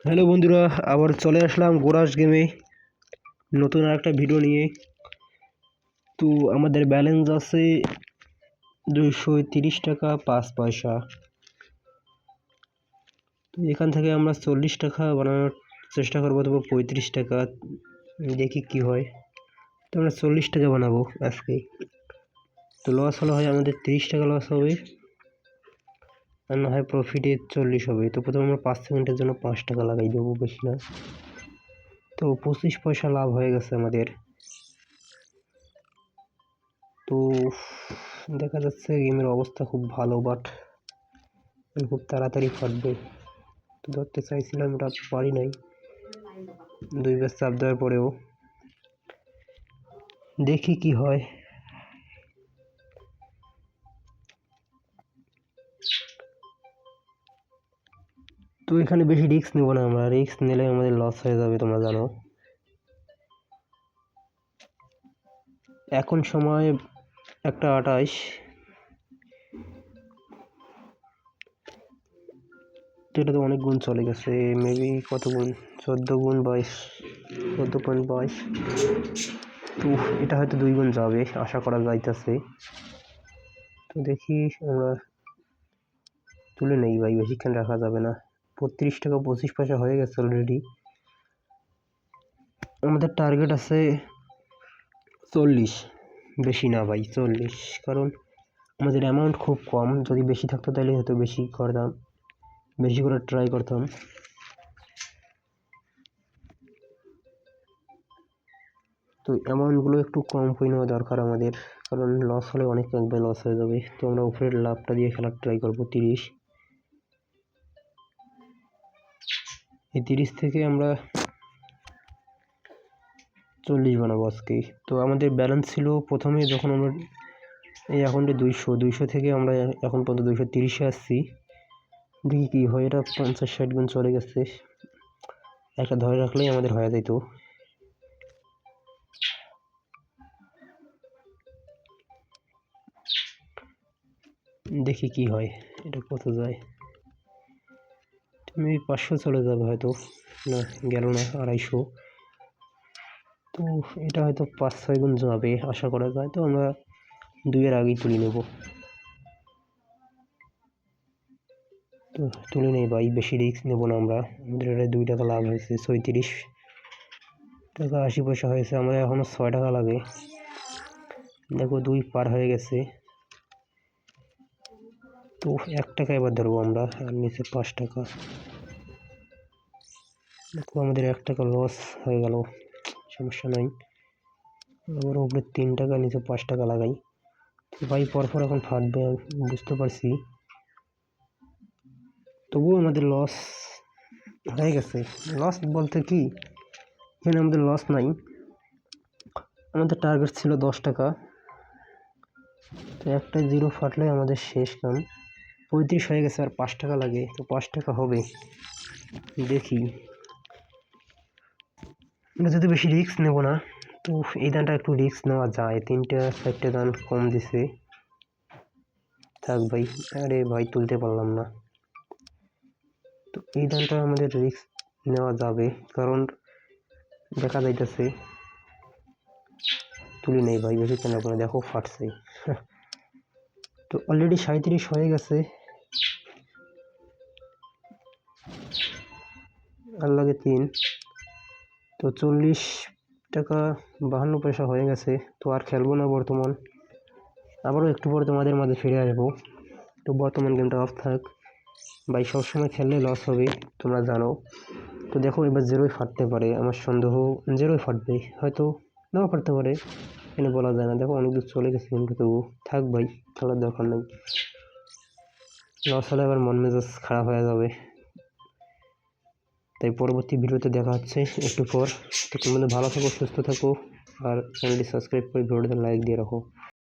Hello বন্ধুরা, আবার চলে আসলাম গোরাস গেমে নতুন আরেকটা ভিডিও নিয়ে। তো আমাদের ব্যালেন্স আছে 230 টাকা 5 পয়সা। তো এখান থেকে আমরা 40 টাকা বানানোর চেষ্টা করবো, তবু 35 টাকা, দেখি কি হয়। তো আমরা 40 টাকা বানাবো আজকে। তো লস হলে হয় আমাদের 30 টাকা লস হবে, আর না হয় প্রফিটে 40 হবে। তো প্রথমে আমরা 5 সেকেন্ডের জন্য 5 টাকা লাগাই দেবো, বেশি না। তো 25 পয়সা লাভ হয়ে গেছে আমাদের। তো দেখা যাচ্ছে গেমের অবস্থা খুব ভালো, বাট খুব তাড়াতাড়ি ফাটবে। তো ধরতে চাইছিলাম, এটা পারি নাই। 2 বার চাপ দেওয়ার পরেও দেখি কি হয়। তো এখানে বেশি রিস্ক নেব না, আমরা রিস্ক নিলে আমাদের লস হয়ে যাবে, তোমরা জানো। এখন সময় 1:28। তো এটা তো অনেক গুণ চলে গেছে, মেবি কত গুণ, 14 গুণ 22, 14.22। তো এটা হয়তো 2 গুণ যাবে, আশা করা যাইতেছে। তো দেখি আমরা তুলে নেই ভাই, বেশিক্ষণ রাখা যাবে না। 35 টাকা 25 পয়সা হয়ে গেছে অলরেডি। আমাদের টার্গেট আছে 40, বেশি না ভাই, 40। কারণ আমাদের অ্যামাউন্ট খুব কম, যদি বেশি থাকতো তাহলে হয়তো বেশি করতাম, বেশি করে ট্রাই করতাম। তো অ্যামাউন্টগুলো একটু কম করে নেওয়া দরকার আমাদের, কারণ লস হলে অনেক একবার লস হয়ে যাবে। তো আমরা উপরের লাভটা দিয়ে খেলার ট্রাই করবো 30। এই 30 থেকে আমরা 40 বানাবো আজকে। তো আমাদের ব্যালেন্স ছিল প্রথমে, যখন আমরা এই অ্যাকাউন্টে 200 থেকে আমরা এখন পর্যন্ত 230-এ আসছি। দেখি কি হয়। এটা 50-60 গুণ চলে গেছে, একটা ধরে রাখলেই আমাদের হয়ে যেত। দেখি কি হয়, এটা কত যায়। তুমি 500 চলে যাবে হয়তো, না গেল না, 250। তো এটা হয়তো 5-6 গুণ যাবে আশা করা যায়। তো আমরা 2-এর আগেই তুলে নেব। তো তুলে নেই ভাই, বেশি রিস্ক নেব না আমরা। আমাদের এটা 2 টাকা লাভ হয়েছে, 36 টাকা 80 পয়সা হয়েছে। আমাদের এখনও 6 টাকা লাগে। দেখো 2 পার হয়ে গেছে। তো 1 টাকা এবার ধরবো আমরা, আর নিচে 5 টাকা। দেখো আমাদের 1 টাকা লস হয়ে গেল, সমস্যা নাই। আবার উপরে 3 টাকা, নিচে 5 টাকা লাগাই। তো ভাই পরপর এখন ফাটবে, বুঝতে পারছি। তবুও আমাদের লস হয়ে গেছে। লস বলতে কি, এখানে আমাদের লস নাই। আমাদের টার্গেট ছিল 10 টাকা। তো একটা জিরো ফাটলে আমাদের শেষ কাম। 35 হয়ে গেছে, আর 5 টাকা লাগে। তো 5 টাকা হবে, দেখি। আমরা যদি বেশি রিস্ক নেব না। তো এই দানটা একটু রিস্ক নেওয়া যায়, 3-4টে দান কম দিছে। থাক ভাই, আরে ভাই তুলতে পারলাম না। তো এই দানটা আমাদের রিস্ক নেওয়া যাবে, কারণ দেখা যাইতেছে। তুলি নেই ভাই, বেশি কেন করে, দেখো ফাটছে। তো অলরেডি 37 হয়ে গেছে, আর লাগে 3। তো 40 টাকা 52 পয়সা হয়ে গেছে। তো আর খেলবো না বর্তমান, আবারও একটু পরে তোমাদের মাঝে ফিরে আসবো। তো বর্তমান গেমটা অফ থাক ভাই, সবসময় খেললে লস হবে, তোমরা জানো। তো দেখো এবার 0-ই ফাটতে পারে, আমার সন্দেহ 0-ই ফাটবে, হয়তো নাও ফাটতে পারে, এখানে বলা যায় না। দেখো অনেক দূর চলে গেছে কিন্তু, তবু থাক ভাই, খেলার দরকার নেই। লস হলে আবার মন মেজাজ খারাপ হয়ে যাবে। তাই পরবর্তী ভিডিওতে দেখা হচ্ছে একটু পর। তো তোমরা ভালো থাকো, সুস্থ থাকো, আর চ্যানেলটি সাবস্ক্রাইব করে ভিডিওতে লাইক দিয়ে রাখো।